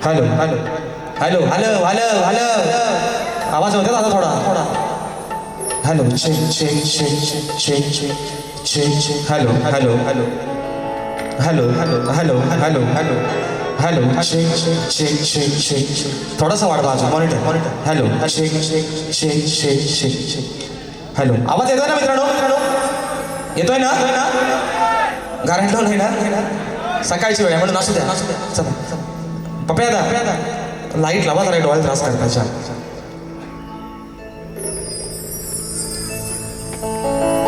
Hello hello hello hello hello hello आवाज होता दादा थोडा थोडा hello check check check check check check check hello hello hello hello hello hello hello hello hello check check check check check check थोडासा वाढवा monitor monitor hello check check check check check check hello आवाज येतोय ना मित्रांनो येतोय ना गारंटलो नाही ना सकाळची वेळ आहे म्हणून असू द्या चला पप्या दा लाईट लावा जरा डोळ्यात त्रास करताच्या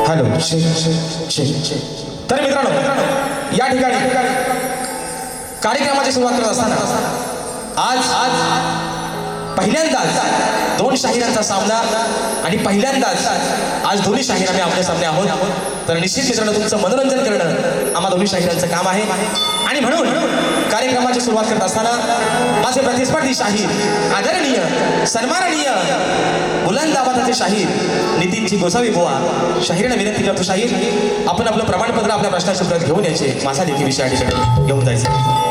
hello check check check check तर मित्रांनो या ठिकाणी कार्यक्रमाची सुरुवात करत असताना आज पहिल्यांदाच दोन शाहिरांचा सामना आणि पहिल्यांदाच आज दोन्ही शाहीर आम्ही आपल्या सामने आहोत तर निश्चित मित्रांनो तुमचं मनोरंजन करणं आम्हा दोन्ही शाहिरांचं काम आहे आणि म्हणून कार्यक्रमाची सुरुवात करत असताना माझे प्रतिस्पर्धी शाहीर आदरणीय सन्माननीय बुलंद आवाजाचे शाहीर नितीनजी गोसावी बुवा शाहिरांना विनंती करतो शाहीर आपण आपलं प्रमाणपत्र आपल्या प्रश्नाच्या उत्तरात घेऊन यायचे माझा देखील विषय ठिकाणी घेऊन जायचं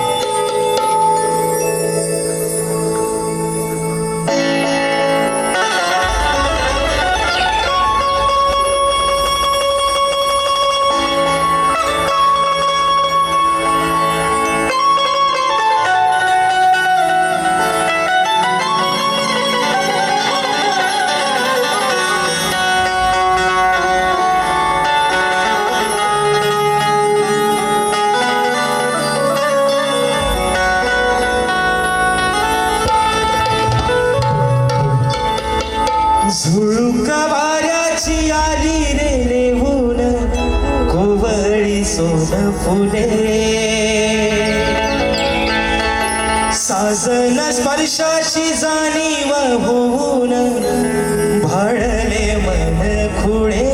झुळूक वाऱ्याची आली रे नेहून कोवळी सोन फुले साजन स्पर्शाची जाणीव होऊन भाळले मन खुळे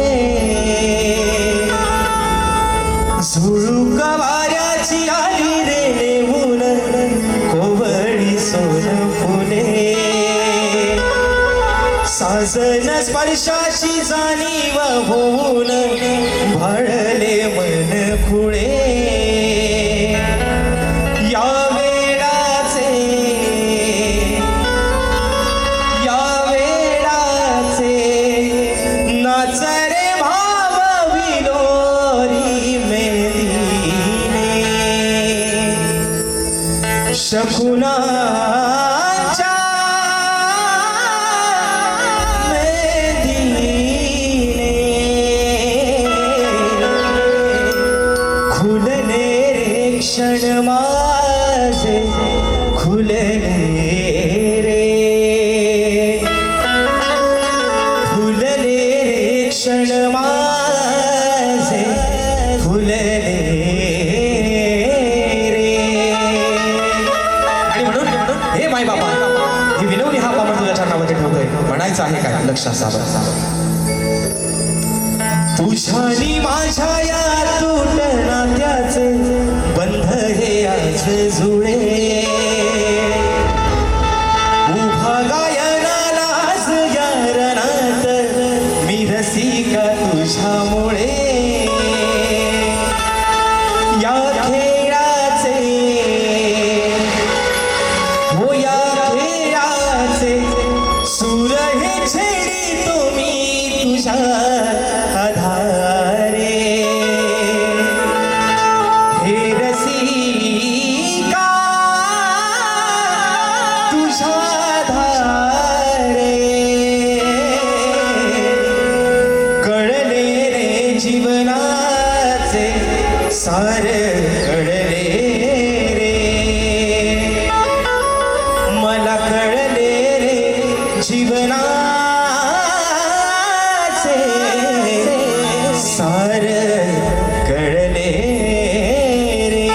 झुळूक वाऱ्याची आली रे नेहून कोवळी सोन फुले साजन स्पर्शाची जाणीव होऊन भाळले मन खुळे या वेळाचे नाच रे भाव विलोरी मेलीने शकुनाच्या क्षण माझे खुले रे फुलले रे क्षण माझे फुलले रे आणि म्हणून हे माय बाबा ही विनवणी हा पामर तुझ्या चरणामध्ये ठेवतोय म्हणायचं आहे काय लक्षात सावध तुझ्यानी माझ्या या तुट नात्याचे बंध हे आज जुळे उभा गायनाला आज या रणात मी रसिका तुझ्यामुळे या खेळाचे हो या खेळाचे सूर हे छेडी तुम्ही तुझ्या आधारे हे रसिका तुझ्या आधारे कळले रे जीवनाचे सार कळले रे मला कळले रे जीवनाचे सार कळले रे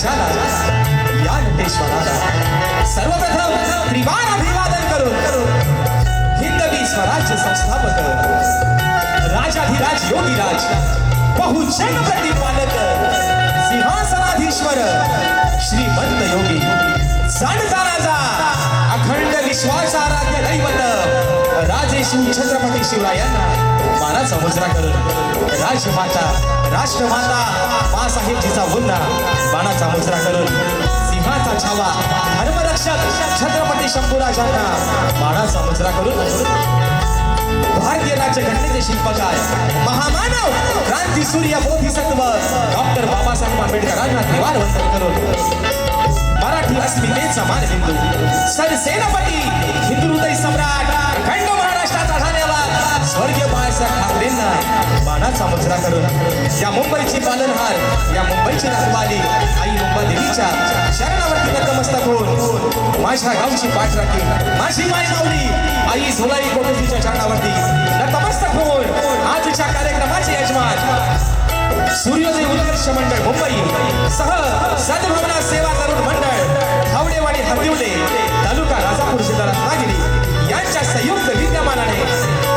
राजाला या नटेश्वराला सर्वप्रथम त्रिवार अभिवादन करून हिंदवी स्वराज्य संस्थापक राजाधिराज योगीराज बहुजन प्रतिपालक सिंहासनाधीश्वर श्रीमंत योगी जाणता राजा अखंड विश्वासाराध्य दैवत राजेश्री छत्रपती शिवरायांना मानाचा मुजरा करून राजमाता राष्ट्रमाता मासाहेबजीचा मुन्ना बाणाचा मुजरा करून सिंहाचा छावा धर्मरक्षक छत्रपती शंभूराजांना बाणाचा मुजरा करून भारतीय राज्यघटनेचे शिल्पकार महामानव क्रांती सूर्य बोधिसत्व डॉक्टर बाबासाहेब आंबेडकरांना त्रिवार वंदन करून मराठी अस्मितेचा मानबिंदू सरसेनापती हिंदू हृदय सम्राट अखंड महाराष्ट्राचा धन्यवाद स्वर्गीय बाळासाहेब ठाकरेंना बाणाचा मुजरा करून या मुंबईची पालनहार या मुंबईची रखवाली आई मुंबादेवीच्या शरणावरती नतमस्तक होऊन माझ्या गावची पाठ राखी माझी माय माऊली आई झोलाई कोटेजीच्या चरणावरती नतमस्तक होऊन आजच्या कार्यक्रमाचे यजमान सूर्योदय उत्कर्ष मंडळ मुंबई सह सद्भावना सेवा तरुण मंडळ धावडेवाडी हरदिवले तालुका राजापूर जिल्हा रत्नागिरी यांच्या संयुक्त विद्यमानाने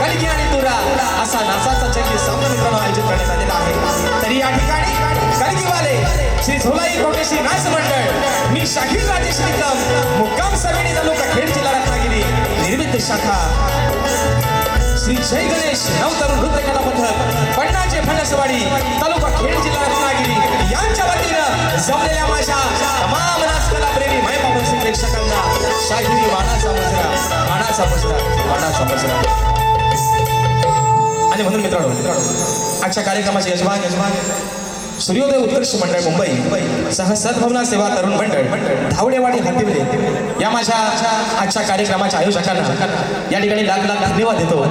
कलगी आणि तुरा असा नाचाचा जंगी सामना आयोजित करण्यात आलेला आहे तरी या ठिकाणी कलगीवाले श्री झोलाई कोटेशी नाच मंडळ मी शाहीर राजेश निकम मुक्काम सवेणी तालुका खेड जिल्हा रत्नागिरी निर्मित शाखा श्री जय गणेश नवतरुण नृत्य कला पथक पण्णाचे फणसवाडी तालुका खेड जिल्हा रत्नागिरी यांच्या वतीनं जमलेल्या माझ्या तमाम नाचकला प्रेमी मायबापांचे प्रेक्षकांना शाहिरी मानाचा मुजरा आणि म्हणून मित्रांनो आजच्या कार्यक्रमाचे यजमान सूर्योदय उत्कर्ष मंडळ मुंबई सह सद्भावना सेवा तरुण मंडळ धावडेवाडी हरदिवले या माझ्या आजच्या कार्यक्रमाच्या आयोजकांना या ठिकाणी लाख लाख धन्यवाद देतो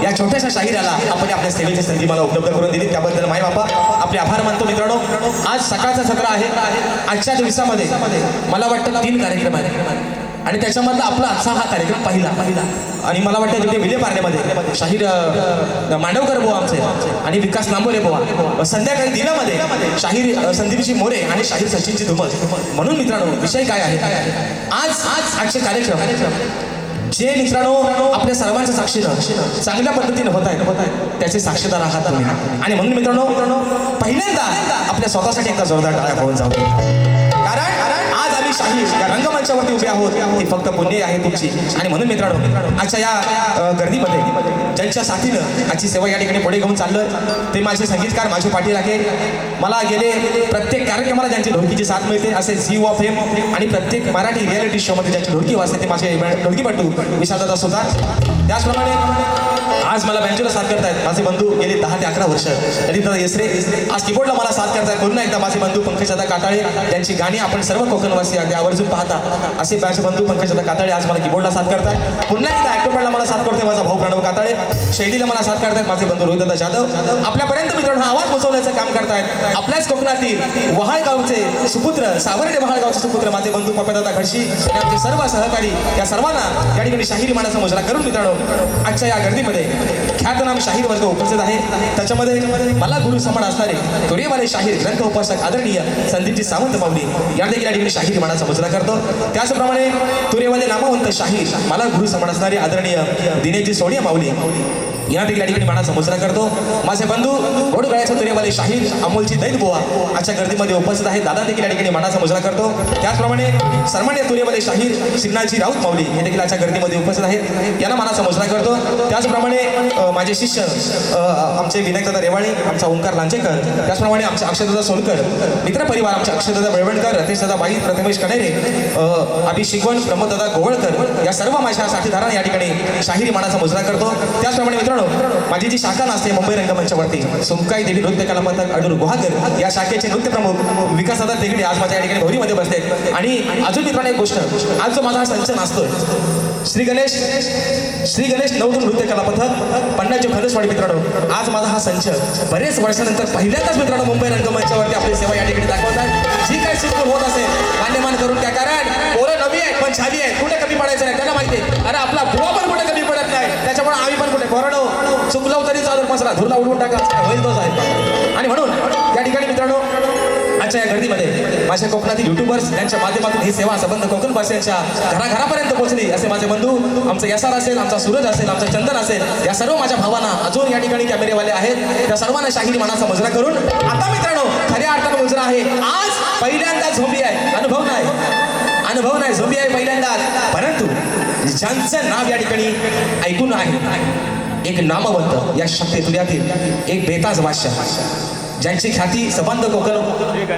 या छोट्याशा शाहिराला आपण आपल्या सेवेची संधी मला उपलब्ध करून दिली त्याबद्दल माय बापा आपले आभार मानतो मित्रांनो आज सकाळचा सत्र आहे आजच्या दिवसामध्ये मला वाटतं 3 कार्यक्रम आहेत आणि त्याच्यामधला आपला आजचा हा कार्यक्रम पहिला आणि मला वाटतं तिथे विलेपार्ल्यामध्ये शाहीर मांडवकर बुवा आमचे आणि विकास नांबोरे बुवा संध्याकाळी दिव्यामध्ये शाहीर संदीपजी मोरे आणि शाहीर सचिनची धुमस म्हणून मित्रांनो विषय काय आहे आजचे कार्यक्रम जे मित्रांनो आपल्या सर्वांच्या साक्षीनं चांगल्या पद्धतीने होत आहेत त्याचे साक्षीदार आहात तुम्ही आणि म्हणून मित्रांनो पहिल्यांदा आपल्या स्वतःसाठी एकदा जोरदार टाळ्या होऊन जाऊ कारण आज आम्ही शाहीर या रंगमंचावरती उभे आहोत ती फक्त पुण्य आहे तुमची आणि म्हणून मित्रांनो आजच्या या गर्दीमध्ये ज्यांच्या साथीनं आजची सेवा या ठिकाणी पुढे घेऊन चाललं ते माझे संगीतकार माझे पाटील आहे मला गेले प्रत्येक कार्यक्रमाला ज्यांची ढोलकीची साथ मिळते असे झी ऑफ फेम आणि प्रत्येक मराठी रियालिटी शो मध्ये ज्यांची ढोलकी वाजते ते माझे ढोलकीपटू विशालदादा सुतार त्याचप्रमाणे आज मला बँजोला साथ करतायत माझे बंधू गेले 10 ते 11 वर्ष ललितदादा येसरे आज कीबोर्डला मला साथ करतायत पुन्हा एकदा माझे बंधू पंकजदादा काताळे त्यांची गाणी आपण सर्व कोकणवासी अगदी आवर्जून पाहता असे माझे बंधू पंकजदादा काताळे आज मला कीबोर्डला साथ करतायत पुन्हा एकदा ऍक्टोपॅडला मला साथ करतोय माझा भाऊ प्रणव काताळे शैलीला मला साथ करतायत माझे बंधू रोहितदादा जाधव आपल्यापर्यंत मित्रांनो आवाज पोहोचवण्याचं काम करतायत आपल्याच कोकणातील वहाळगावचे सुपुत्र सावर्डे वहाळगावचे सुपुत्र माझे बंधू पप्पादादा घडशी आणि आमचे सर्व सहकारी या सर्वांना या ठिकाणी शाहिरी मानाचा मुजरा करून मित्रांनो आजच्या या गर्दीमध्ये ख्यातनाम शाहीर वर्ग उपस्थित आहे त्याच्यामध्ये मला गुरु समान असणारे तुरेवाले शाहीर ग्रंथ उपासक आदरणीय संदीपजी सावंत माऊली या देखील या ठिकाणी शाहीर मानाचा मुजरा करतो त्याचप्रमाणे तुरेवाले नामवंत शाहीर मला गुरु समान असणारे आदरणीय दिनेशजी सोनिया माऊली या देखील या ठिकाणी मानाचा मुजरा करतो माझे बंधू घोडगळ्याचे तुरेवाले शाहीर अमोलजी दैत बुवा आजच्या गर्दीमध्ये उपस्थित आहेत दादा देखील या ठिकाणी मानाचा मुजरा करतो त्याचप्रमाणे सन्मान्य तुरेवाले शाहीर श्रीनाथजी राऊत माऊली हे देखील आजच्या गर्दीमध्ये उपस्थित आहेत यांना मानाचा मुजरा करतो त्याचप्रमाणे माझे शिष्य आमचे विनायकदादा रेवाळे आमचा ओंकार लांचेकर त्याचप्रमाणे आमचे अक्षयदादा सोनकर मित्रपरिवार आमचे अक्षयदादा बेळवणकर रतेशदादा बाई प्रथमेश कणेरे अभिषेकवन प्रमोददादा गोवळकर या सर्व माझ्या साथीदारांना या ठिकाणी शाहिरी मानाचा मुजरा करतो त्याचप्रमाणे मित्रांनो माझी जी शाखा असते मुंबई रंगमंचावरती सुमकाई देवी नृत्य कला पथक अडूर गुहागर या शाखेचे नृत्य प्रमुख विकासदादा देगडे आज माझ्या या ठिकाणी भोरीमध्ये बसते आणि अजून मित्रांनो एक गोष्ट आज जो माझा हा संच नाचतोय श्री गणेश नवतरुण नृत्य कला पथक पण्णाचे फणसवाडी मित्रांनो आज माझा हा संच बरेच वर्षानंतर पहिल्यांदाच मित्रांनो मुंबई रंगमंचावरती आपली सेवा या ठिकाणी दाखवतात जी काही सुरू होत असेल मान्यमान करून त्या कारण पोरं नवी आहेत पण छाली आहेत कुठे कमी पडायचं नाही त्यांना माहिती आहे अरे आपला बुवा पण कुठे कमी पडत नाही त्याच्यामुळे आम्ही पण कुठे बरडो चुकलो तरी चालू मसला धुरला उडवून टाका होईल तोच आहे आणि म्हणून या ठिकाणी मित्रांनो सणाच्या या गर्दीमध्ये माझ्या कोकणातील युट्यूबर्स यांच्या माध्यमातून ही सेवा संबंध कोकण भाषांच्या घराघरापर्यंत पोहोचली असे माझे बंधू आमचा यसार असेल, आमचा सूरज असेल, आमचा चंदन असेल, या सर्व माझ्या भावांना अजून या ठिकाणी कॅमेरेवाले आहेत त्या सर्वांना शाहिरी मानाचा मुजरा करून आता मित्रांनो खऱ्या अर्थानं मुजरा आहे. आज पहिल्यांदा झोंबी आहे, अनुभव नाही झोंबी आहे पहिल्यांदाच, परंतु ज्यांचं नाव या ठिकाणी ऐकून आहे एक नामवंत या शक्तितुल्यातील एक बेताज बादशाह ज्यांची ख्याती संबंध कोकण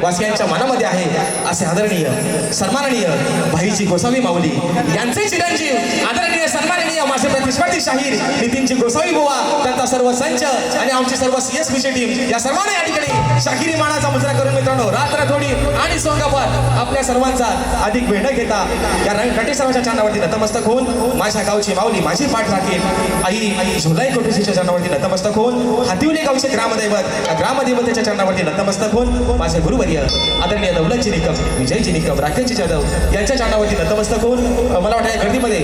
वासियांच्या मनामध्ये आहे असे आदरणीय सन्माननीय भाईजी गोसावी माऊली यांचे चिरंजीव आदरणीय सन्माननीय माझे प्रतिस्पर्धी शाहीर नितीनजी गोसावी बुवा, त्यांचा सर्व संच आणि आमची सर्व CSBC टीम या सर्वांना या ठिकाणी शाहिरी मानाचा मुजरा करून मित्रांनो रात्र थोडी आणि सोंगापात आपल्या सर्वांचा अधिक वेळ घेता या नटेश्वराच्या चरणावरती नतमस्तक होऊन माझ्या गावची माऊली माझी पाठ राखील आई झुलाई कोटेशीच्या चरणावरती नतमस्तक होऊन हातिवले गावचे ग्रामदेवतेच्या चरणावरती नतमस्तक होऊन माझे गुरुवर्य आदरणीय दौलतजी निकम, विजयजी निकम, राकेशजी जाधव यांच्या चरणावरती नतमस्तक होऊन मला वाटतं या गर्दीमध्ये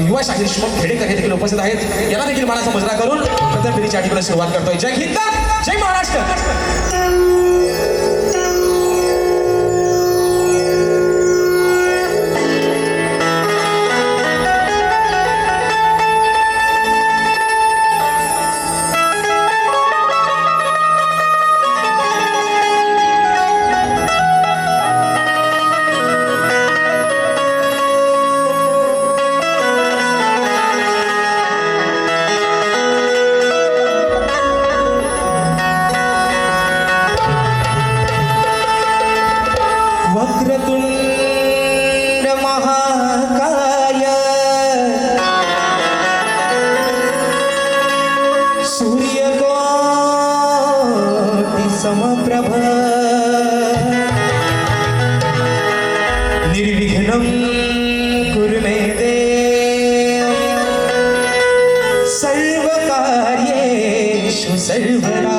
युवा शाहीर शुभम खेडेकर हे देखील उपस्थित आहेत. यांना देखील मानाचा मुजरा करून प्रथम पिढीच्या ठिकाणी सुरुवात करतोय. जय हिंद, जय महाराष्ट्र. वक्रतुंड महाकाय सूर्यकोटि समप्रभ निर्विघ्नं कुरु मे देव सर्वकार्येषु सर्वदा.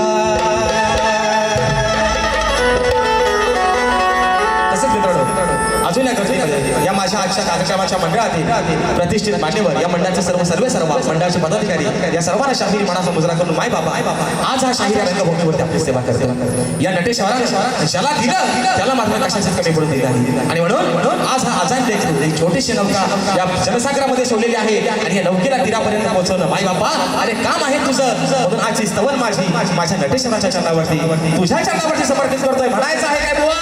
अजून या माझ्या आजच्या कार्यक्रमाच्या मंडळातील प्रतिष्ठित मान्यवर या मंडळाचे सर्व मंडळाचे पदाधिकारी या सर्वांना शाहिरी मानाचा मुजरा करून माय बाबा आज हा शाहिरी रंगभूमीवरती आपली सेवा करते. या नटेश्वराने ज्याला दिलं त्याला मात्र कशाचीच कमी पडून दिली नाही आणि म्हणून आज हा आजान एक छोटीशी नौका या जनसागरामध्ये सोडलेली आहे आणि या नौकेला तीरापर्यंत पोहोचवणं माय बाबा अरे काम आहे तुझं, म्हणून आजची स्तवन माझ्या नटेश्वराच्या चरणावरती तुझ्या चरणावरती समर्पित करतोय. म्हणायचं आहे काय बुवा,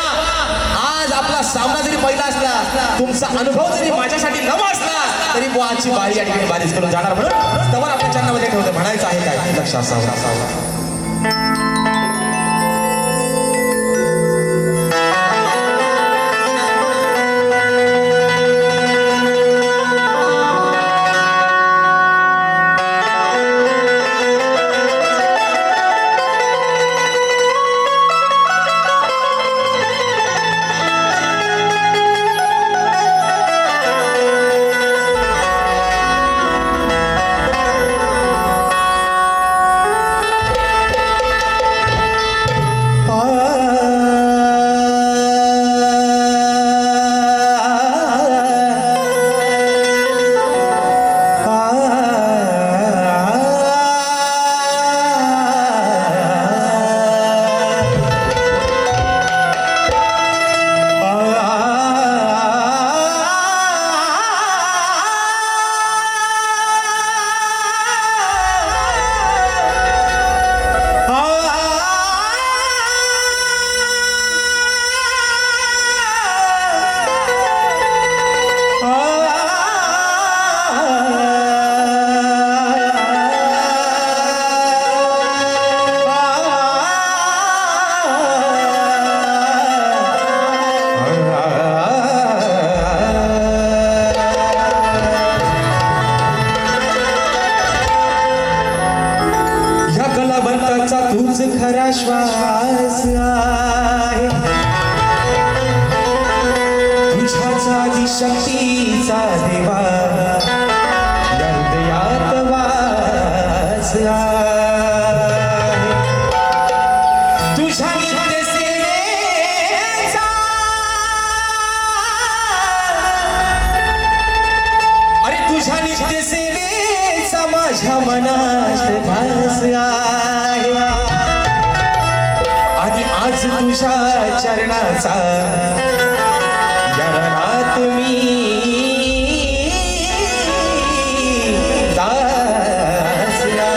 आज आपला सामना जरी पहिला असला, तुमचा अनुभव जरी माझ्यासाठी नवा असला तरी बुवा आजची बारी या ठिकाणी बारीच करून जाणार, म्हणून स्तवन आपल्या चरणामध्ये ठेवतं. म्हणायचं आहे काय लक्ष असावं. तूच खरा श्वास आहे, तुझ्याच आदिशक्तीचा देवा या हृदयात वास आहे. तुझ्या नित्य सेवेचा अरे तुझ्या नित्य सेवेचा माझ्या मनात भास आहे. आज तुझ्या चरणाचा जगनात मी दासला.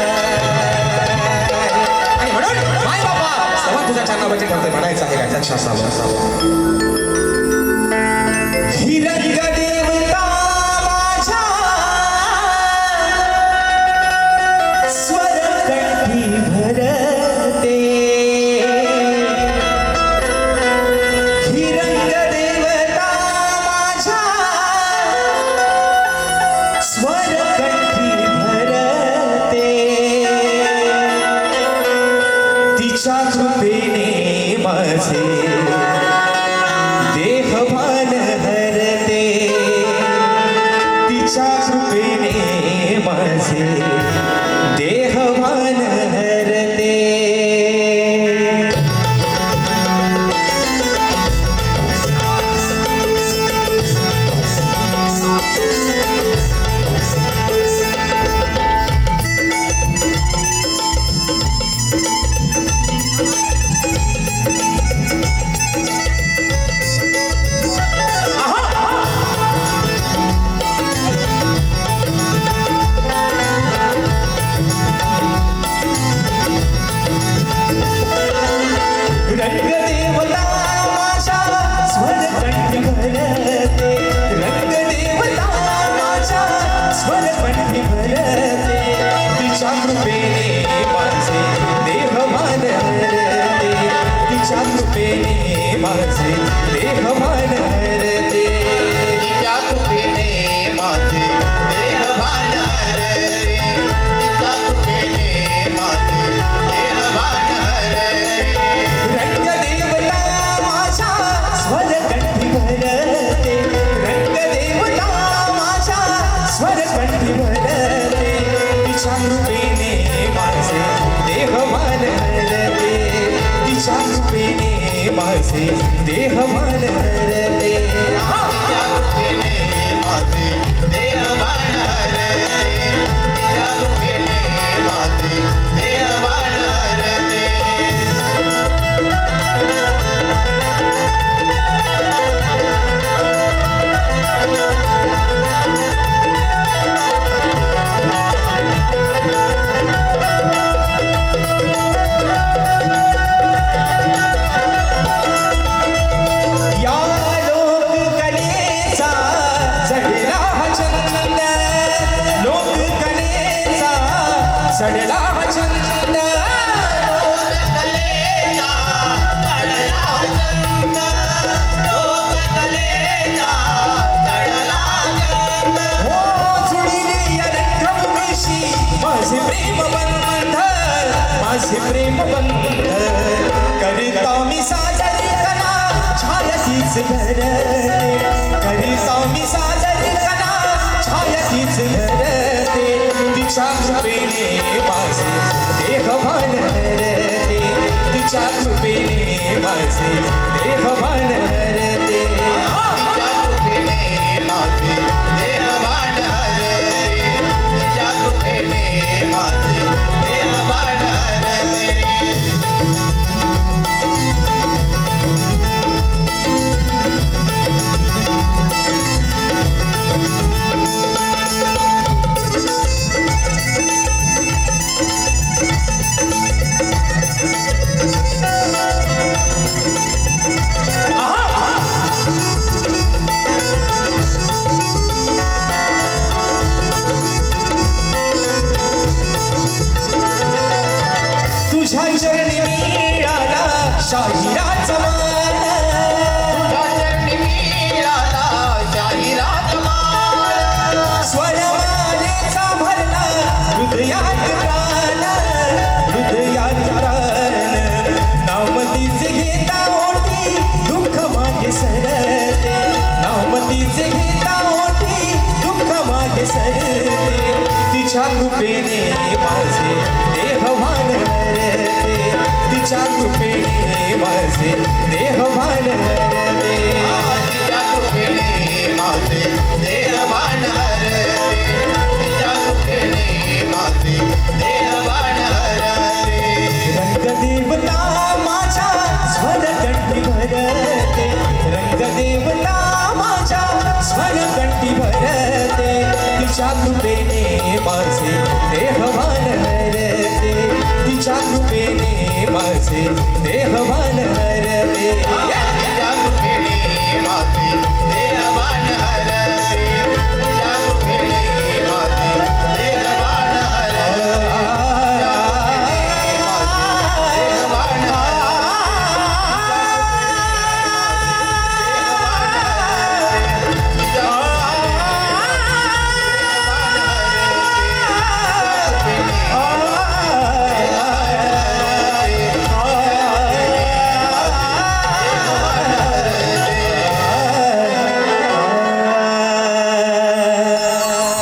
आणि म्हणून माय बाबा सवा तुझ्या चरणावरती ठेवते म्हणायचं आहे काय लक्ष असावं. हिरंग देवता माझ्या स्वरकंठी भरते. हिरंग देवता माझ्या स्वरकंठी भरते. तिच्या कृपेने माझे देहभान हरते. तिच्या कृपेने माझे देहभान हरते. रंगदेवता माझ्या स्वरकंठी भरते. रंगदेवता माझ्या स्वरकंठी भरते. तिच्या कृपेने माझे देहभान हरते. तिच्या कृपेने माझे देहभान हरते. तिच्या कृपेने माझे देहभान हरते. तिच्या कृपेने माझे देहभान हरते. रंगदेवता माझ्या स्वरकंठी भरते. रंगदेवता माझ्या स्वरकंठी भरते. तिच्या कृपेने माझे देहभान हरते. तिच्या कृपेने माझे देहभान हरते. तिच्या कृपेने माझे देहभान हरते. तिच्या कृपेने माझे देहभान हरते. या लोककलेचा चढला हा छंद. लोककलेचा चढला हा छंद. लोककलेचा चढला छंद. लोककलेचा चढला छंद. हो जुळली या रंगभूमीशी माझे प्रेमबंध. माझे प्रेमबंध करिता मी सादर कला छायातीच धरते. करिता मी सादर कला छायातीच धरते. तिच्या कृपेने माझे देहभान हरते. तिच्या कृपेने माझे देहभान हरते. तिच्या कृपेने माझे देहभान हरते. तिच्या कृपेने माझे देहभान हरते. आहा कृपेने माझे देहभान हरते, तिच्या कृपेने माझे देहभान हरते. तिच्या कृपेने माझे देहभान हरते, तिच्या कृपेने माझे देहभान हरते, देहभान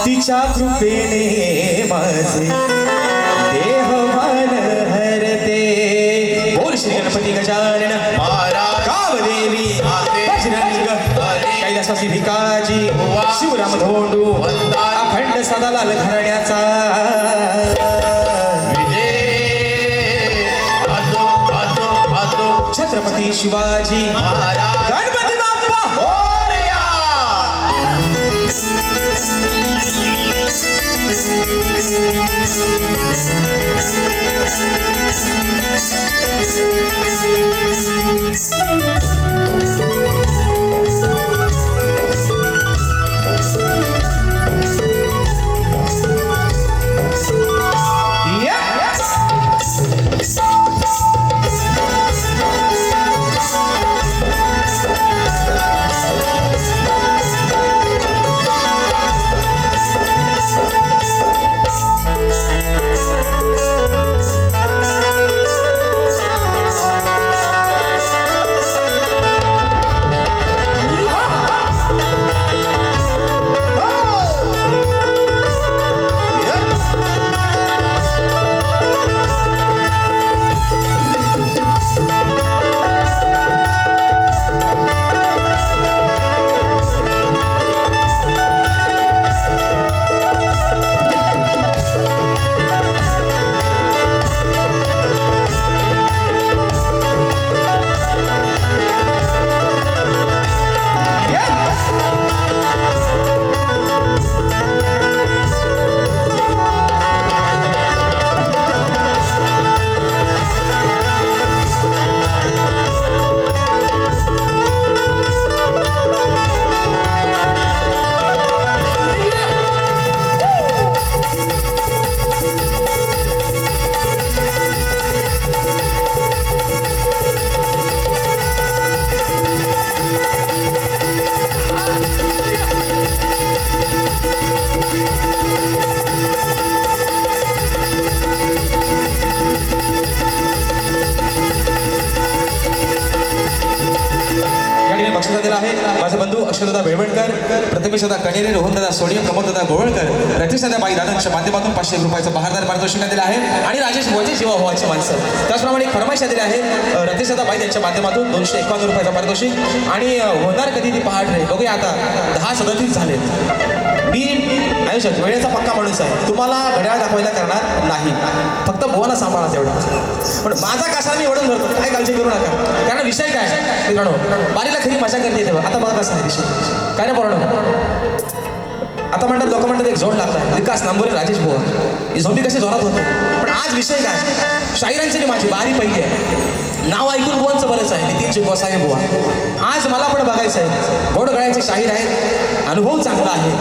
तिच्या कृपेने माझे देहभान हरते. बोल श्री गणपती गजानन महाराज कामदेवी माते बजरंग कैलासाची भिकाजी शिवराम धोंडू अखंड सदालाल घराण्याचा विजय असो असो असो छत्रपती शिवाजी महाराज गणपती बाप्पा मोरया. बक्षीस दिला आहे माझे बंधू अक्षरदादा बेळवणकर, प्रथमेशदा कणेरे, रोहनदादा सोनिया, प्रमोददादा गोवळकर, रतीशदादा बाई दादांच्या माध्यमातून 500 रुपयाचं बहारदार पारितोषिक दिलं आहे. आणि राजेश भोजे जीवा भावाची माणसं त्याचप्रमाणे फरमाईश दिली आहे रतीशदादा बाई यांच्या माध्यमातून 251 रुपयाचं पारितोषिक. आणि होणार कधी ती पहाट रे बघूया आता 10:37 झाले. मी आयुष्यात वेळेचा पक्का माणूस आहे, तुम्हाला घड्याळ दाखवायला करणार नाही, फक्त बोवाला सांभाळा तेवढं. पण माझा कसा मी एवढं धरतो, काय काळजी करू नका. कारण विषय काय मित्रांनो, बारीला खरी मजा करते तेव्हा. आता बघा कसा आहे विषय काय ना पोरांनो. आता म्हणतात लोक म्हणतात एक जोड लागतात विकास नांबोरे राजेश बुवा ही झोंबी कशी जोरात होतो. पण आज विषय काय, शाहिरांची माझी बारी पहिली आहे. नाव ऐकून बुवांचं बरंच आहे, नितीनचे गोसावी बुवा. आज मला पण बघायचं आहे. गोड गळ्याचे शाहीर आहेत, अनुभव चांगला आहे.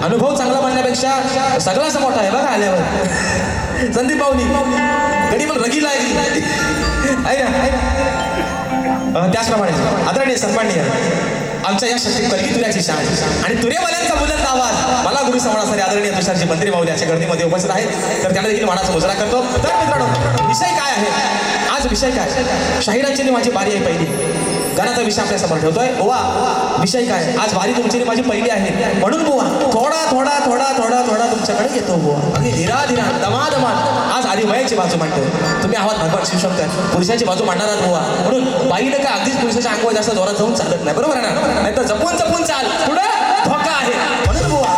अनुभव चांगला म्हणण्यापेक्षा सगळाच मोठा आहे बघा आल्यावर. संदीप बाऊनी गडी पण रगीला आहे ना. त्याचप्रमाणे आदरणीय सन्माननीय आमच्या या शक्ती कलगी तुऱ्याची शान आणि तुरेवाल्यांचा बुलंद आवाज मला गुरु समानासाठी आदरणीय तुषारजी मंत्री माऊली याच्या गर्दीमध्ये उपस्थित आहेत. तर त्यांना देखील मानाचा मुजरा करतो. तर मित्रांनो विषय काय आहे आज, विषय काय, शाहिरांची माझी बारी आहे पहिली. गाण्याचा विषय आपल्या समोर ठेवतोय. बुवा विषय काय, आज वारी तुमची माझी पहिली आहे. म्हणून बुवा थोडा थोडा थोडा थोडा थोडा तुमच्याकडे येतो बुवा. अगदी धीरा धीरा दमादमान आज आधी वयाची बाजू मांडतो. तुम्ही आहात भगवान शिवशंकर, पुरुषाची बाजू मांडणार आहात बुवा. म्हणून बाईला काय अगदीच पुरुषाच्या अंगावर जास्त जोरात जाऊन चालत नाही, बरोबर आहे ना. नाही तर जपून जपून चाल, पुढं धोका आहे. म्हणून बुवा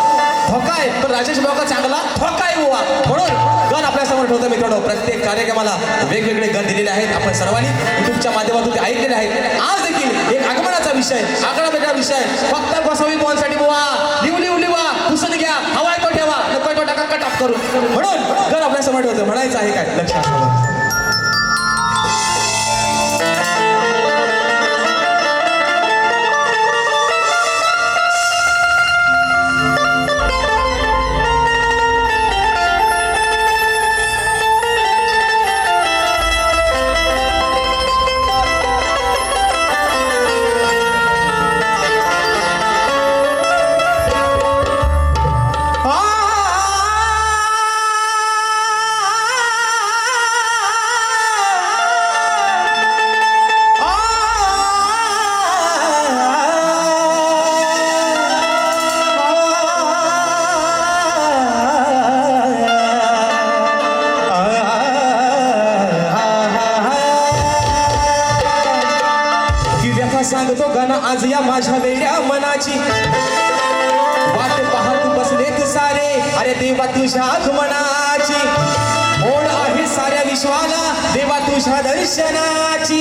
धोका आहे, पण राजेश भाऊ चांगला धोका आहे बुवा. म्हणून गण आपल्यासमोर ठेवतो मित्रांनो. प्रत्येक कार्यक्रमाला वेगवेगळे गण दिलेले आहेत. आपण सर्वांनी युट्यूबच्या माध्यमातून ते ऐकलेले आहेत. आज देखील एक आगमनाचा विषय, आगळा वेगळा विषय, फक्त गोसावी बुवांसाठी बुवा लिहू लिहू लिवा पुसून घ्या, हवाय तो हात करून. म्हणून जर आपल्यासमोर ठेवतो म्हणायचं आहे काय लक्षात ठेवा. सांगतो गाणं आज या माझ्या वेड्या मनाची वाट पाहत बसलेत सारे अरे देवा तुझ्या आगमनाची ओढ आहे साऱ्या विश्वाला देवा तुझ्या दर्शनाची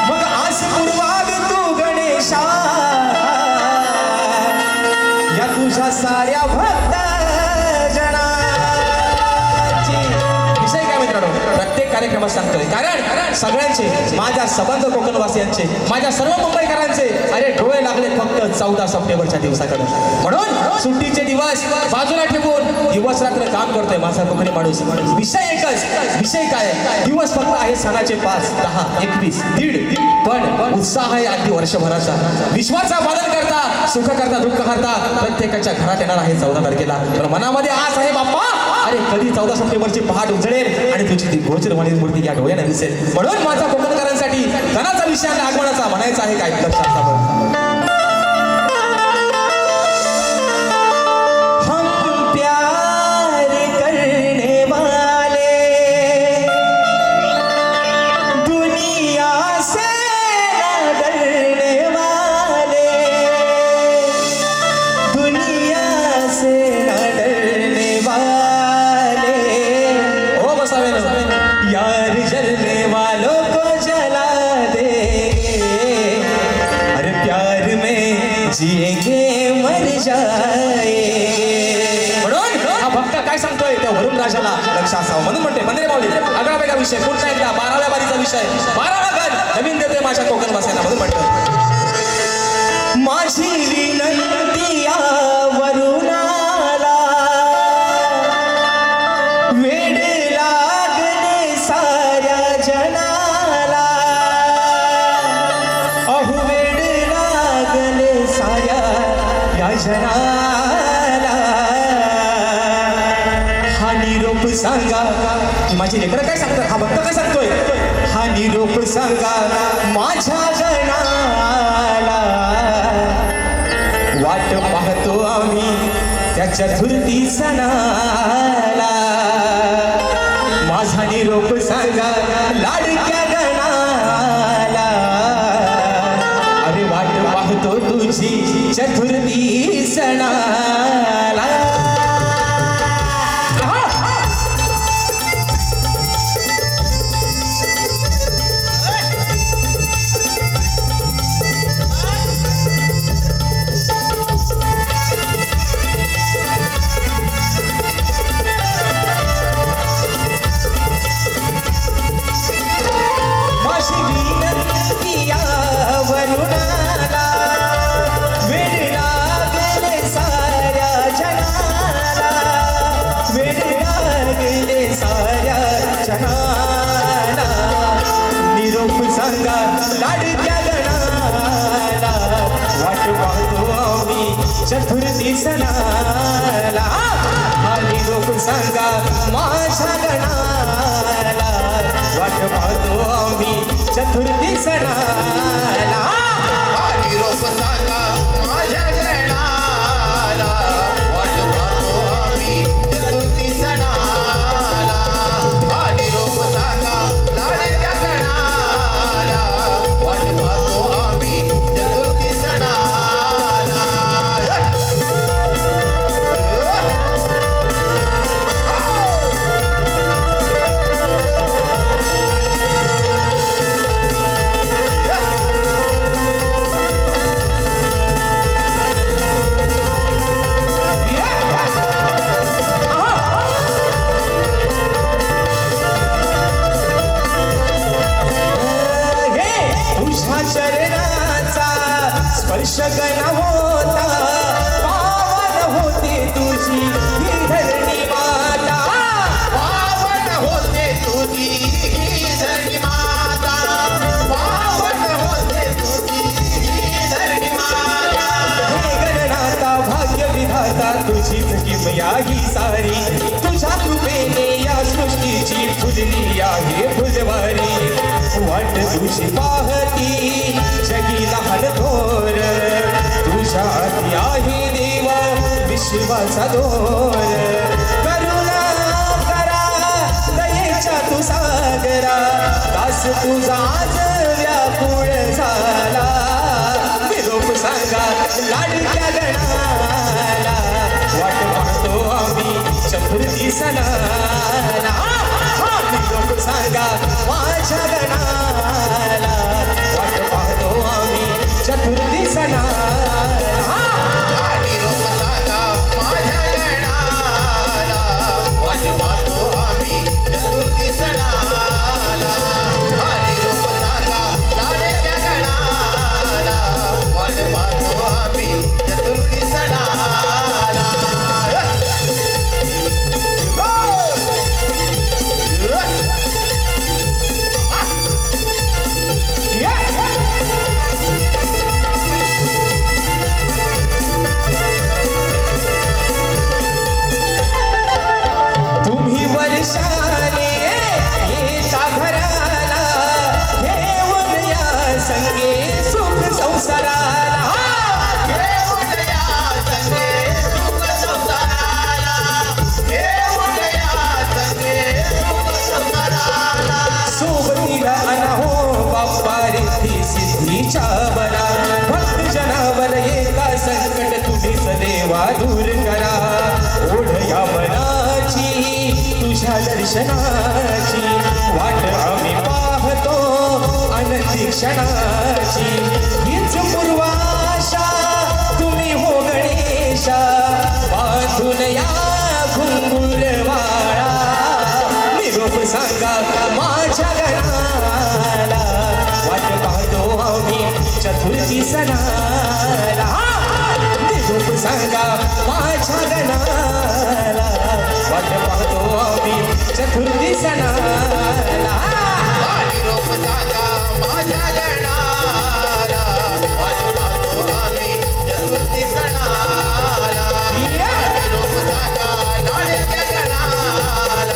मग आस पूर्वाग तू गणेशा या तुझ्या साऱ्या भक्त जनाची. विषय काय मित्रांनो प्रत्येक कार्यक्रमात सांगतोय कारण सगळ्यांचे माझ्या सबंध कोकणवासियांचे माझ्या सर्व मुंबईकरांचे अरे डोळे लागले फक्त 14 सप्टेंबरच्या दिवसाकडे. म्हणून सुट्टीचे दिवस बाजूला ठेवून दिवस रात्र काम करतोय माझा कोकणी माणूस. विषय एकच विषय काय दिवस फक्त आहे सणाचे 5, 10, 21, 1.5 पण उत्साह आहे अगदी वर्षभराचा. विश्वाचा पालन करता सुख करता दुःख करता प्रत्येकाच्या घरात येणार आहे 14 तारखेला. तर मनामध्ये आस आहे बाप्पा अरे कधी 14 सप्टेंबरची पहाट उजळेल आणि तुझी ती गोचरवाणी मूर्ती या डोळ्याने दिसेल. म्हणून माझा कोकणकरांसाठी सणाचा विषय आणि आगमनाचा म्हणायचा आहे काय लक्षात ठेवा. जिएंगे मर जाएंगे. म्हणून हा भक्त काय सांगतोय त्या वरुण राजाला लक्षात असावं. म्हणून म्हणते मंदिरे माऊली आगळा वेगळा विषय पुढचा एकदा 12व्या बारीचा विषय 12वा गण नवीन देतोय माझ्या कोकण वासियांना. म्हणून म्हणतो माझी विनंती या वरुणाला वेड लागले साऱ्या जनाला अहो वेड लागले साऱ्या या जनाला हा निरोप सांगा. माझी लेकरं काय सांगतात हा भक्त काय सांगतोय हा निरोप सांगा माझ्या जनाला वाट पाहतो आम्ही त्या चतुर्थी सणाला. माझा निरोप सांगा लाडक्या गणाला अरे वाट पाहतो तुझी चतुर्थी सणाला. निरोप सांगा लाडक्या गणाला वाट पाहतो आम्ही चतुर्थी सणाला. हा निरोप सांगा माझ्या गणाला वाट पाहतो आम्ही चतुर्थी सणाला. निरोप सांगा माझ्या गणाला वाट पाहतो आम्ही चतुर्थी सणाला. निरोप सांगा लाडक्या गणाला वाट पाहतो आम्ही चतुर्थी सणाला. स्पर्शगण होता पावन होते तुझी ही धरणी माता पावन होते तुझी ही धरणी माता पावन होते तुझी ही धरणी माता हे गणनाथा भाग्य विधाता तुझीच किमया ही सारी तुझ्या कृपेने या सृष्टीची फुलली आहे फुलवारी वाट तुझी पाहती जगी लहान थोर तुझ्या हाती आहे देवा विश्वाचा दोर करुणा करा दयेच्या तू सागरा दास तुझा आज व्याकुळ झाला निरोप सांगा लाडक्या गणाला वाट पाहतो आम्ही चतुर्थी सणाला निरोप सांगा माझ्या गणाला वाट पाहतो आम्ही चतुर्थी सणाला निरोप सांगा माझ्या गणाला वाट पाहतो आम्ही चतुर्थी सणाला निरोप सांगा लाडक्या गणाला वाट पाहतो आम्ही चतुर्थी सणाला तुम्ही वर्षाने येता घराला घेऊन या संगे सुख संसाराला घेऊन या संगे सुख संसाराला घेऊन या संगे सुख संसाराला सोबतीला अनाहो बाप्पा रिद्धी सिद्धीच्या बरा भक्त जनावर एका संकट तुम्ही सदैवा दूर करा ओढ या मनाची तुझ्या दर्शनाची वाट आम्ही पाहतो अनंती क्षणाची हीच पूर्वाशा तुम्ही हो गणेशा बांधून या घुंगुरवाळा निरोप सांगा माझ्या गणाला वाट पाहतो आम्ही चतुर्थी सणाला निरोप सांगा माझ्या गणाला वाट पाहतो आम्ही चतुर्थी सणाला निरोप सांगा माझ्या गणाला वाट पाहतो आम्ही चतुर्थी सणाला निरोप सांगा लाडक्या गणाला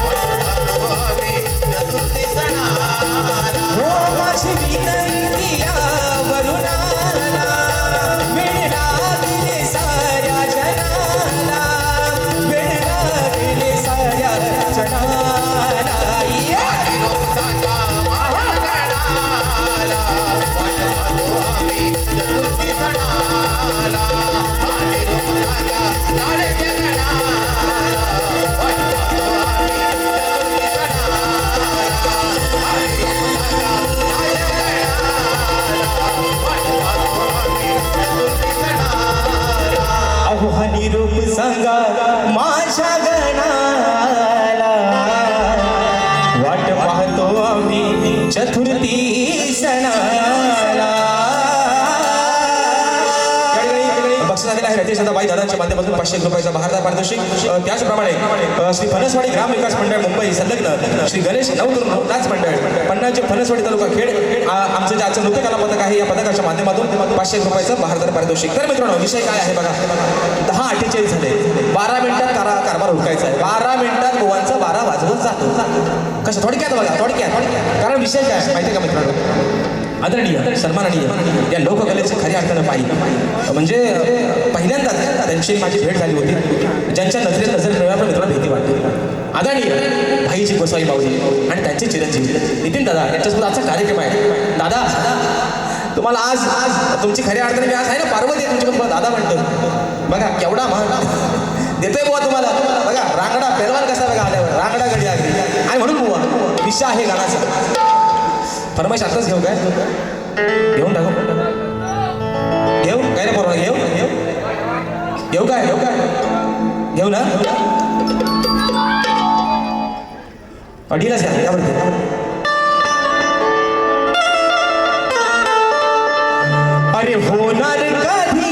वाट पाहतो आम्ही चतुर्थी सणाला हो माझी विनंती या वरुणाला वेळ लागले साऱ्या जनाला वेळ लागले साऱ्या जनाला निरोप सांगा माझ्या गणाला वाट पाहतो आम्ही चतुर्थी सणाला निरोप सांगा लाडक्या गणाला वाट पाहतो आम्ही चतुर्थी सणाला निरोप सांगा माझ्या गणाला वाट पाहतो आम्ही चतुर्थी सणाला अहो हा निरोप सांगा माझ्या गणाला वाट पाहतो आम्ही चतुर्थी सणाला बक्षीस आलेलं आहे रतीश बाई दादांच्या माध्यमातून 500 रुपयाचा बहारदार पारितोषिक त्याचप्रमाणे श्री फणसवाडी ग्राम विकास मंडळ मुंबई संलग्न श्री गणेश नवतरुण नाच मंडळ पन्नाचे फणसवाडी तालुका खेड आमचं जे आजचं नृत्यकला पदक आहे या पदकाच्या माध्यमातून 500 रुपयाचं बहारदार पारितोषिक तर मित्रांनो विषय काय आहे बघा 10:48 झाले 12 मिनिटात कारभार हुडकायचा आहे 12 मिनिटात गोवांचा 12 वाजवत जातो कसं थोडक्यात बघा थोडक्यात कारण विषय काय आहे माहिती आहे का मित्रांनो आदरणीय सन्माननीय या लोककलेचं खऱ्या अर्थानं पाहिजे म्हणजे पहिल्यांदाच त्यांची माझी भेट झाली होती ज्यांच्या नजरेत नजर मिळाल्यावर मित्रांनो भीती वाटते आदरणीय भाईजी गोसाई माऊली आणि त्यांचे चिरंजीव नितीन दादा यांच्यासोबत आजचा कार्यक्रम आहे दादा तुम्हाला आज तुमची खऱ्या अर्थाने मी आज आहे ना पार्वती आहे तुमच्याकडे दादा म्हणतो बघा केवढा मान देतोय बुवा तुम्हाला बघा रांगडा पेलवान कसा बघा आल्यावर रांगडा गडी आगरी आणि म्हणून बुवा विषय आहे गाण्याचा फरमाईश आताच घेऊ काय घेऊन टाकू घेऊ काय रे बरोबर घेऊ घेऊ घेऊ काय घेऊ ना अडीलाच घ्या यावरती अरे होणार कधी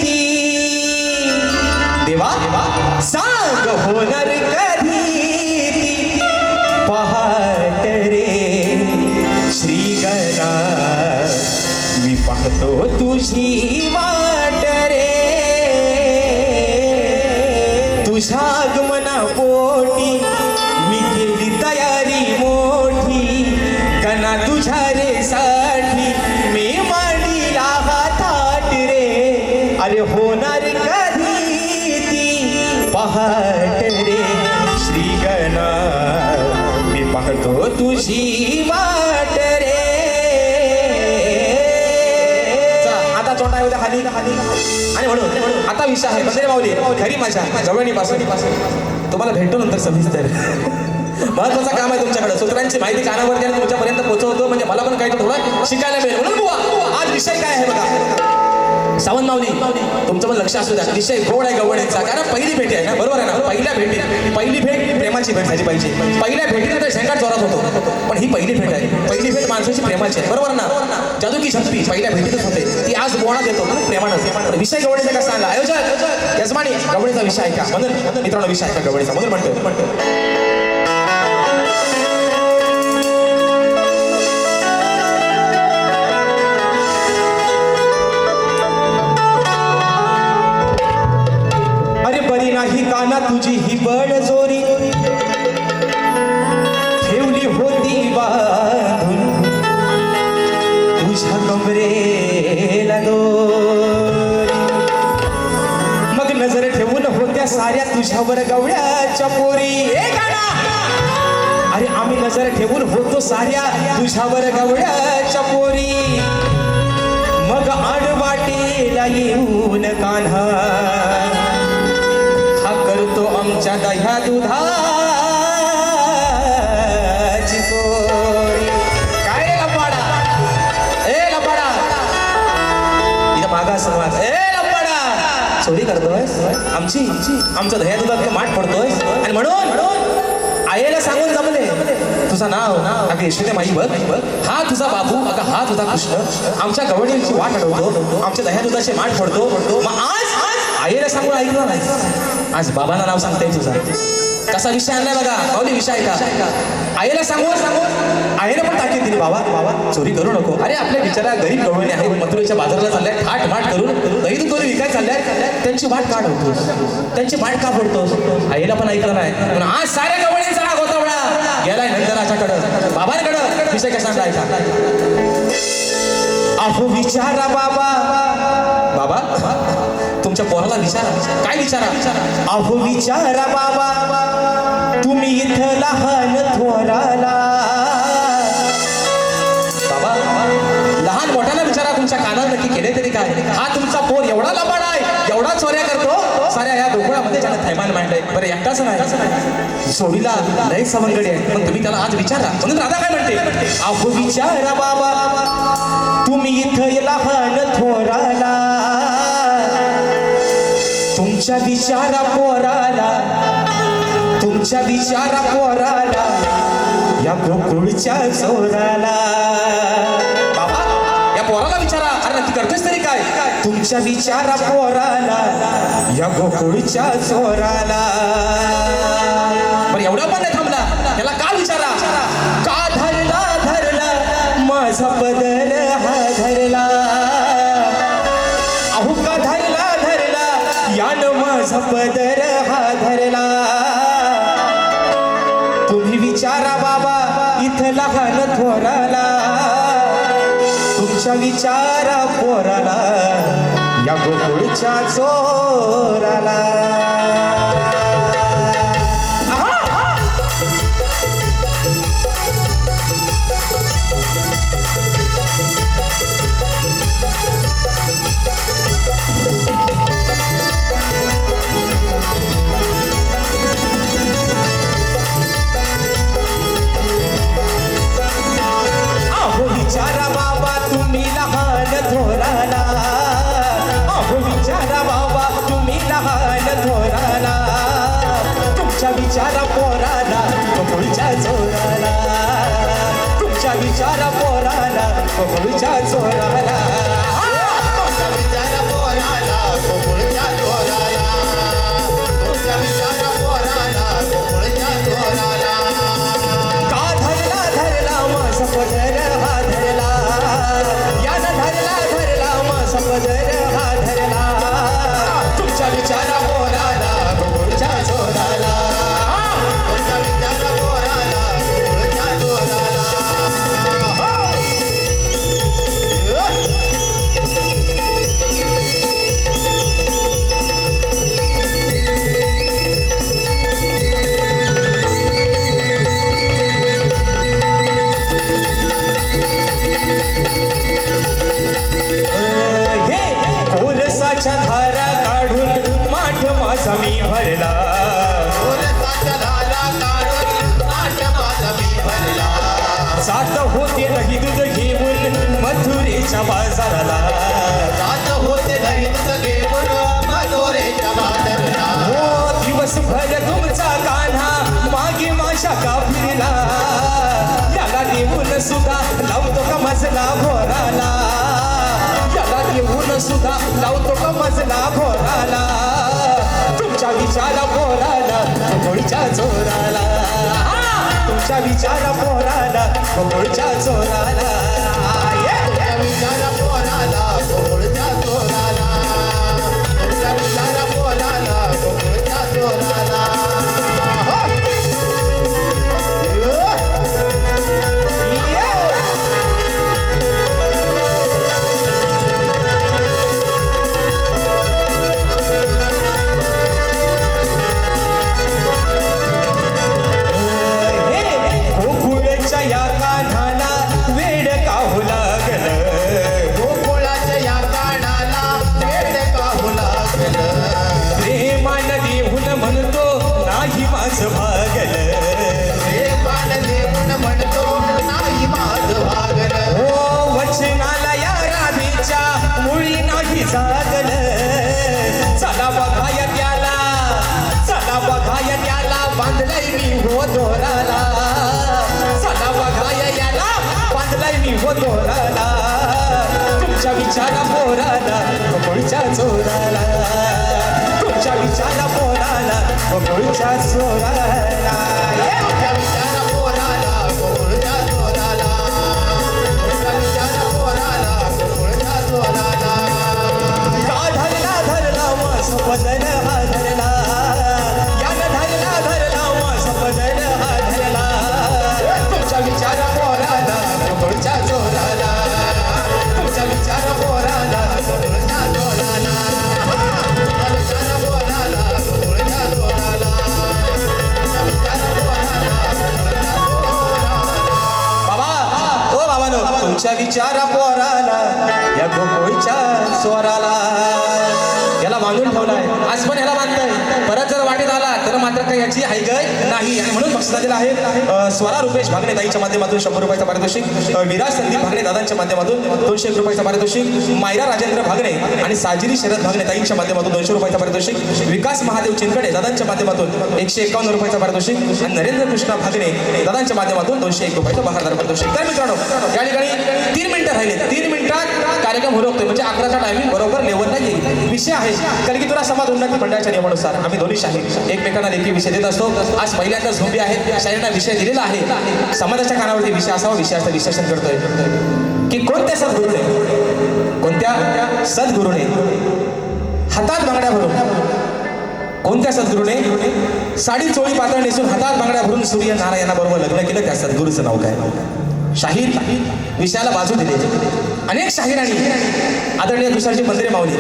ती देवा सांग होणार कधी ती पहाट रे श्रीगणा मी पाहतो तुझी वाट रे तुझ्या आगमना पोटी मी केली तयारी मोठी कना तुझ्या रे साठी मी मांडीला हातात रे अरे होणार कधी ती पहाट रे श्रीगणा मी पाहतो तुझी वाट रे आता चोटा येऊ द्या खाली आणि म्हणून आता विषय आहे बंदरे माऊली खरी माझ्या जवळणीपासून तुम्हाला भेटतो नंतर सविस्तर महत्वाचं काम आहे तुमच्याकडे सूत्रांची माहिती कानावरती आणि तुमच्यापर्यंत पोहोचवतो म्हणजे मला पण काही थोडं शिकायला मिळेल म्हणून बुवा आज विषय काय आहे बघा सावंत माऊली तुमचं पण लक्ष असू द्या विषय गोड आहे गवळीचा कारण पहिली भेटी आहे ना बरोबर आहे ना पहिली भेट प्रेमाची भेट झाली पाहिजे पहिल्या भेटीनंतर शेंगाट जोरात होतो पण ही पहिली भेट आहे पहिली भेट माणसाची प्रेमाची आहे बरोबर ना जादू की शक्ती पहिल्या भेटीतच होते ती आज बोळात येतो प्रेमानं विषय गवळीचा कसा आणला आयोजक यजमानी गवळीचा विषय आहे का म्हणून मित्रांनो विषय आहे का गवळीचा म्हणून म्हणतो नाही काना तुझी ही बळजोरी ठेवली होती बांधून तुझ्या कमरेला दोरी मग नजर ठेवून होत्या साऱ्या तुझ्यावर गवळ्याच्या पोरी अरे आम्ही नजर ठेवून होतो साऱ्या तुझ्यावर गवळ्याच्या पोरी मग आडवाटेला येऊन कान्हा करतो आमच्या दह्या दुधाची चोरी काय रे लपाडा इथं मागा समाज लपाडा चोरी करतोय आमचं दह्या दुधात माठ पडतोय आणि म्हणून आईला सांगून जमले तुझं नाव अगं यशोदे माई बघ हा तुझा बाबू अगं हा तुझा कृष्ण आमच्या गवळींची वाट अडवतो आमच्या दह्या दुधाचे माठ पडतो मग आज आईला सांगून ऐकलं नाही आज बाबांना नाव सांगताय तुझा कसा विषय आणलाय बघा माऊली विषय का आईला सांगून आईने पण ताकीद दिली बाबा चोरी करू नको अरे आपल्या बिचारा गरीब गवळणी आहे मथुरेच्या बाजाराला चाललाय ठाट माठ करून दही दूध दोरी विकायला चाललाय त्यांची वाट का अडवतोस त्यांची वाट का फोडतोस आईला पण ऐकलं नाही पण आज साऱ्या गवळींचा हा गोतावळा गेलाय नंदराच्याकडं बाबांकडं विषय कसा आणलाय का अहो विचारा बाबा तुमच्या पोराला विचारा काय विचारा अहो विचारा बाबा तुम्ही इथं लहान थोराला बाबा लहान मोठ्याला विचारा तुमच्या कानात नक्की केले तरी काय हा तुमचा पोर एवढा लबाडा आहे एवढा चोऱ्या करतो साऱ्या या गोकुळामध्ये ज्याला थैमान मांडलंय बरं एकटाच नाही सोडीला लय सवंगडी आहे मग तुम्ही त्याला आज विचारा म्हणून राधा काय म्हणते अहो विचारा बाबा तुम्ही इथं लहान थोराला तुमच्या विचारा पोराला या गोकुळच्या चोराला बाबा या पोराला विचारा अरे नक्की करतोस तरी काय तुमच्या विचारा पोराला या गोकुळच्या चोराला पण एवढा पण नाही थांबला त्याला का विचारा का धरला माझा पदर हा धरला अहो का धरला यानं माझा पदर हा धरला तुम्ही विचारा बाबा इथं लहान थोराला तुमच्या विचारा पोराला या गोकुळच्या चोराला विचारा बाबा तुम्ही लहान थोराला अहो विचारा बाबा तुम्ही लहान थोराला तुमच्या विचारा पोराला गोकुळच्या चोराला तुमच्या विचारा पोराला गोकुळच्या चोराला मधोरेच्या बाजाराला जात होते घरीच घेऊन मधोरेच्या बाजाराला. हो दिवसभर तुमचा कान्हा मागे माझ्या काफिरीला याला देऊन सुद्धा लावतो का मजला भोराला याला देऊन सुद्धा लावतो का मजला भोराला तुमच्या विचारा भोराला गोळीच्या चोराला तुमच्या विचारा भोराला गोळीच्या चोराला तुमच्या विचारा पोराला गोकुळच्या चोराला. तुमच्या विचारा पोराला गोकुळच्या चोराला. गोकुळच्या या कान्हाला वेड काहू लागलं गोकुळाच्या या कानाला वेड काहू लागलं. प्रेमान देऊन म्हणतो नाही माझं भागलं प्रेमान देऊन म्हणतो नाही माझं भागलं. हो वचनाला या राधेच्या मुळी नाही जागलं चला बघाय त्याला चला बघाय त्याला बांधलाय मी हो दोराला चला बघाय याला बांधलाय मी हो दोराला तुमच्या विचारा पोराला गोकुळच्या चोराला तुमच्या विचारा पोराला गोकुळच्या चोराला तुमच्या विचारा पोराला गोकुळच्या चोराला. तुमच्या विचारा पोराला गोकुळच्या चोराला. धरला धरला मस बदल हा धरला यानं धरला मस बदल हा धरला तुमच्या विचारा पोराला गोकुळच्या चोराला तुमच्या विचारा पोराला गोकुळच्या चोराला. तुमच्या विचारा पोराला गोकुळच्या चोराला. तुमच्या विचारा पोराला गोकुळच्या चोराला. बाबा ओ बाबानो तुमच्या विचारा पोराला या गोकुळच्या चोराला याला बांधून ठेवलाय आज पण याला बांधताय परत जर वाटेत आला तर मात्र काही याची आहे गय नाही आणि म्हणून बक्षीस दिलेलं आहे स्वरा रुपेश भागणे ताईच्या माध्यमातून 100 रुपयाचा पारितोषिक विराज संदीप भागणे दादांच्या माध्यमातून 201 रुपयाचा पारितोषिक मायरा राजेंद्र भागणे आणि साजिरी शरद भागणे ताईंच्या माध्यमातून 200 रुपयाचा पारितोषिक विकास महादेव चिनकडे दादांच्या माध्यमातून 151 रुपयाचा पारितोषिक आणि नरेंद्र कृष्णा भागणे दादांच्या माध्यमातून 201 रुपयाचा बहारदार पारितोषिक तर मित्रांनो या ठिकाणी 3 मिनिटं राहिले 3 मिनिटात कार्यक्रम होतो म्हणजे 11चा टायमिंग बरोबर लेवलला येईल विषय आहे कारण की तुला समाज उन्नती मंडळाच्या नियमानुसार आम्ही दोन्ही शाहीर एकमेकांना लेखी विषय देत असतो आज पहिल्यांदा झोंबी आहे शाहीरना विषय दिलेला आहे समाजाच्या कानावरती विषय असावा विषयाचं विश्लेषण करतोय की कोणत्या सद्गुरूने हातात बांगड्या भरून कोणत्या सद्गुरूने साडी चोळी पातळ नेसून हातात बांगड्या भरून सूर्य नारायणाबरोबर लग्न केलं त्या सद्गुरूचं नाव काय शाहीर विषयाला बाजू दिली अनेक शाहिरांनी आदरणीय तुषारजी मंदिरे मावली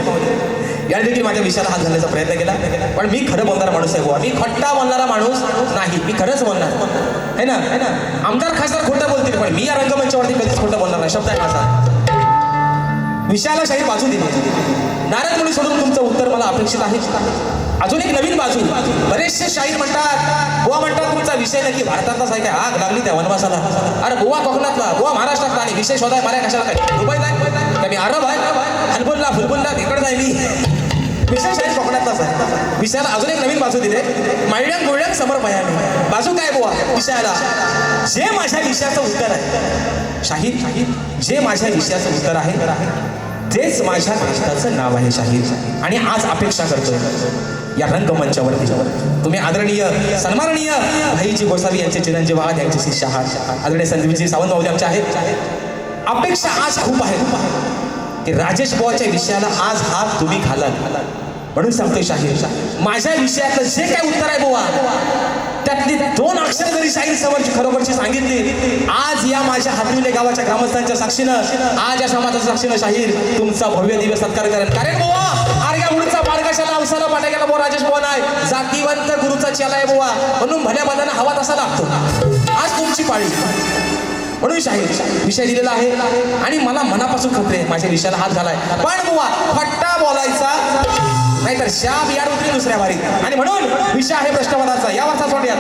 या देखील माझ्या विषयाला हात घालण्याचा प्रयत्न केला पण मी खरं बोलणारा माणूस आहे बुवा मी खोटा बोलणारा माणूस नाही मी खरंच बोलणार है ना आमदार खासदार खोटं बोलतील पण मी या रंगमंचावरती कधीच खोटं बोलणार नाही शब्द आहे माझा विषयाला शाहीर बाजू दिली नाराज मुली सोडून तुमचं उत्तर मला अपेक्षित आहे अजून एक नवीन बाजू बरेचसे शाहीर म्हणतात गोवा म्हणतात तुमचा विषय नक्की भारतातलाच आहे काय आग लागली त्या वनवासाला अरे गोवा कोकणातला गोवा महाराष्ट्रातला आणि विषय शोधाय मला कशाला काय दुबईला काय मी अरब आहे हलबुलला फुलबुलला तिकडे नाही मी विषय शाहीर कोकणातलाच आहे विषयाला अजून एक नवीन बाजू दिले मायडम गोल्डन समोर भयाने बाजू काय गोवा विषयाला जे माझ्या विषयाचं उत्तर आहे शाहीर जे माझ्या विषयाचं उत्तर आहे तेच माझ्या राष्ट्राचं नाव आहे शाहीर आणि आज अपेक्षा करतोय या रंगमंचावरती तुम्ही आदरणीय सन्माननीय भाईजी गोसावी यांचे चिरंजीव आहात यांचे शिष्य आहात आदरणीय संदीपजी सावंत भाऊ आमचे आहेत अपेक्षा आज खूप आहे की राजेश बुवाच्या विषयाला आज हात तुम्ही घालाल म्हणून सांगतोय शाहीर माझ्या विषयातलं जे काय उत्तर आहे बुवा त्यातली 2 अक्षर जरी शाहीर समोरची खरोखरची सांगितली आज या माझ्या हातविले गावाच्या ग्रामस्थांच्या साक्षीनं आज या समाजाच्या साक्षीनं शाहीर तुमचा भव्य दिव्य सत्कार करेल कारण बुवा आर्या मुळचा बाळगाशाला अवसाला पाटायला बुवा राजेश बुवा नाही जातीवंत गुरुचा चेला आहे बुवा म्हणून भल्या बंधाना हवा तसा लागतो आज तुमची पाळी म्हणून शाहीर विषय दिलेला आहे आणि मला मनापासून खपले माझ्या विषयाला हात घालाय पण बुवा फट्टा बोलायचा नाहीतर शाप यार उतरी दुसऱ्या भारी आणि म्हणून विषय आहे प्रश्नपदाचा यावरचा सोडूयात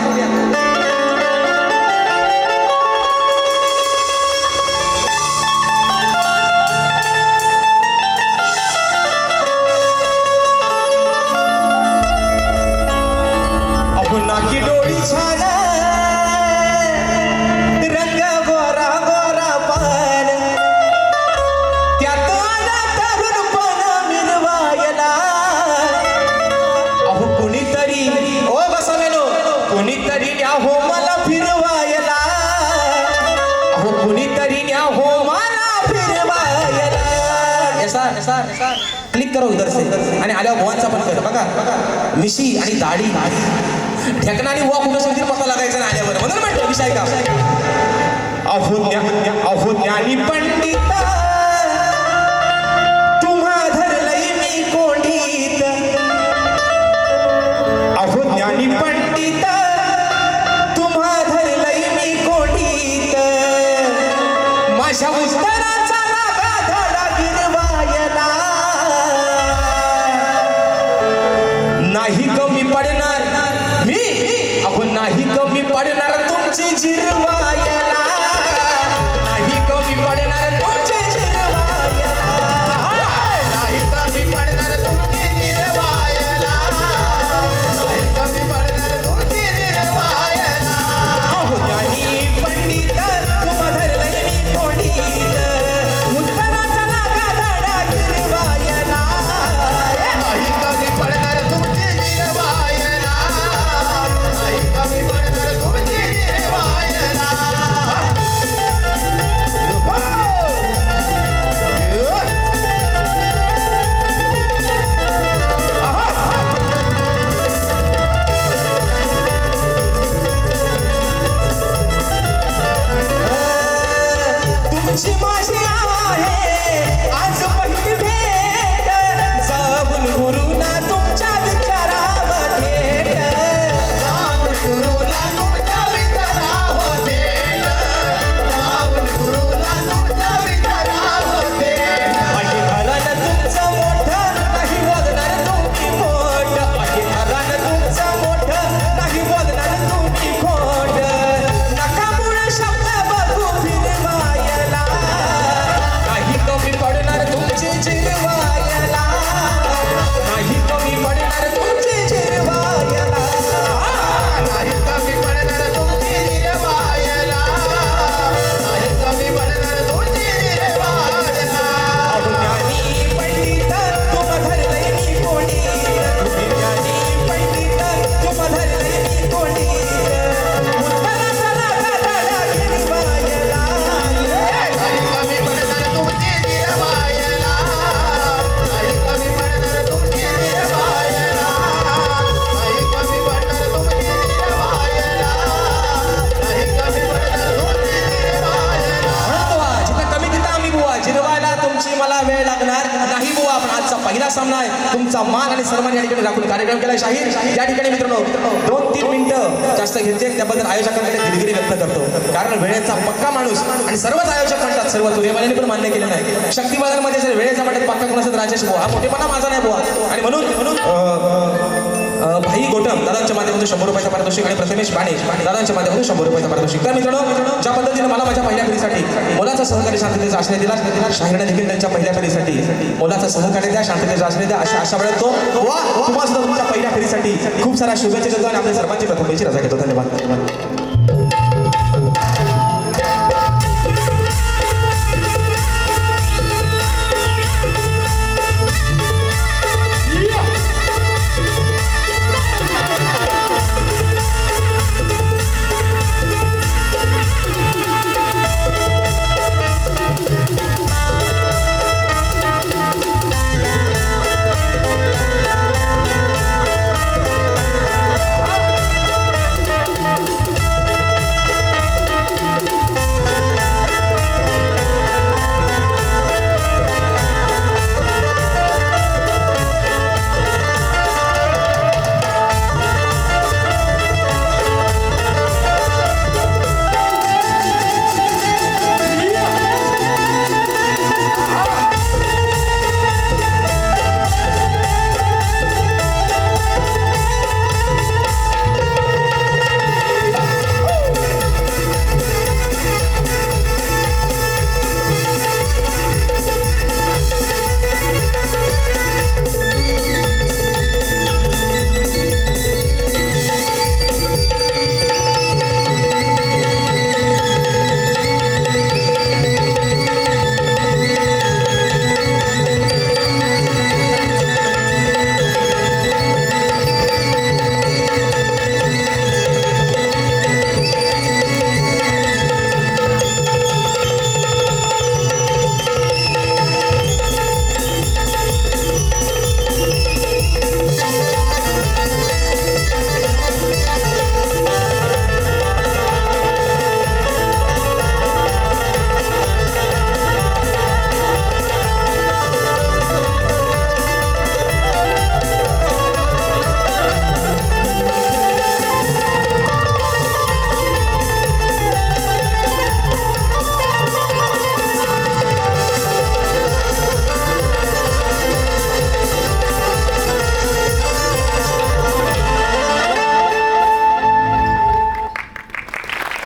डोळी छान रंग गोरा गोरा पान त्यात आला तरुणपण मिरवायला अहो कुणीतरी ओ बसवलेलो कुणीतरी न्या हो मला फिरवायला अहो कुणीतरी न्या हो मला फिरवायला क्लिक करो उधर से आणि आल्यावर भुवनचा पण कर बघा मिशी आणि दाढी ठेकना आणि हुआ कुठं शरीर पता लागायचा ना आल्यावर म्हणून म्हटलं विषय का अहो ज्ञानी पंडित तुम्हा धरलंय मी कोंडीत अहो ज्ञानी पंडित तुम्हा धरलंय मी कोंडीत माझ्या उत्तराचा लागा धडा गिरवायला नाही कमी पडणार मी अहो नाही कमी पडणार तुमची जिरवायला नाही कमी पडणार तुमची जिरवायला नाही कमी पडणार तुमची निर्वायला नाही कमी पडणार तुमची निर्वायला अहो ज्ञानी पंडित तुम्हा धरलंय मी कोंडीत उत्तराचा लागा धडा गिरवायला नाही कमी पडणार तुमची निर्वायला नाही कमी पडणार तुमची निर्वायला तुमची माझी आहे आज पहिली भेट जाऊन गुरुना तुमच्या विचारावर थेट गुरुला तुमच्या विचारावते राहुल गुरुला तुमच्या विचारावते आहे घरानं तुमचं मोठं नाही बोलणार तुम्ही खोट आहे घरानं तुमचं मोठं नाही बोलणार तुम्ही खोट नकामुळे शब्द बघू फिरवायला नाही कमी पडणार तुमची जिरवायला नाही कमी पडणार तुमची जिरवायला नाही कमी पडणार तुमची निर्वायला नाही कमी पडणार तुमची निर्वायला ज्ञानी पंडित तुम्हा धरलंय मी कोंडीत ज्ञानी पंडित तुम्हा धरलंय मी कोंडीत उत्तराचा लागा धडा गिरवायला नाही कमी पडणार तुमची निर्वायला नाही कमी पडणार तुमची निर्वायला नाही कमी पडणार तुमची निर्वायला नाही कमी पडणार तुमची निर्वायला म्हणून बुवा जिथं कमी तिथं आम्ही बुवा जिरवायला तुमची मला वेळ लागणार नाही बुवा पण आजचा पहिला सामना आहे तुमचा मान आणि सन्मान या ठिकाणी राखून कार्यक्रम केला शाहीर या ठिकाणी मित्रांनो 2-3 मिनिटं जास्त घेतले त्याबद्दल आयोजकांकडे दिलगिरी व्यक्त करतो कारण वेळेचा पक्का माणूस आणि सर्वच आयोजक म्हणतात सर्व तुरेवाल्यांनी पण मान्य केलं नाही शक्तिवादांमध्ये जर वेळेचा म्हणतात पक्का कोण असत राजेश बुवा हा मोठेपणा माझा नाही बुवा आणि म्हणून भाई गोटम दादांच्या माध्यमातून 100 रुपयाचा पारितोषिक आणि प्रथमेश बाणे दादांच्या माध्यमातून 100 रुपयाचा पारितोषिक तर मित्रांनो ज्या पद्धतीने मला माझ्या पहिल्या फेरीसाठी मुलाचा सहकारी शांततेचा आश्रय दिला शाहीरने देखील त्यांच्या पहिल्या फेरीसाठी मुलाचा सहकार्य द्या शांततेचा आश्रय द्या अशा वेळेस तो वा तुम्हाला सुद्धा तुमच्या पहिल्या फेरीसाठी खूप साऱ्या शुभेच्छा देतो आणि आपल्या सर्वांची प्रथमेची रजा घेतो धन्यवाद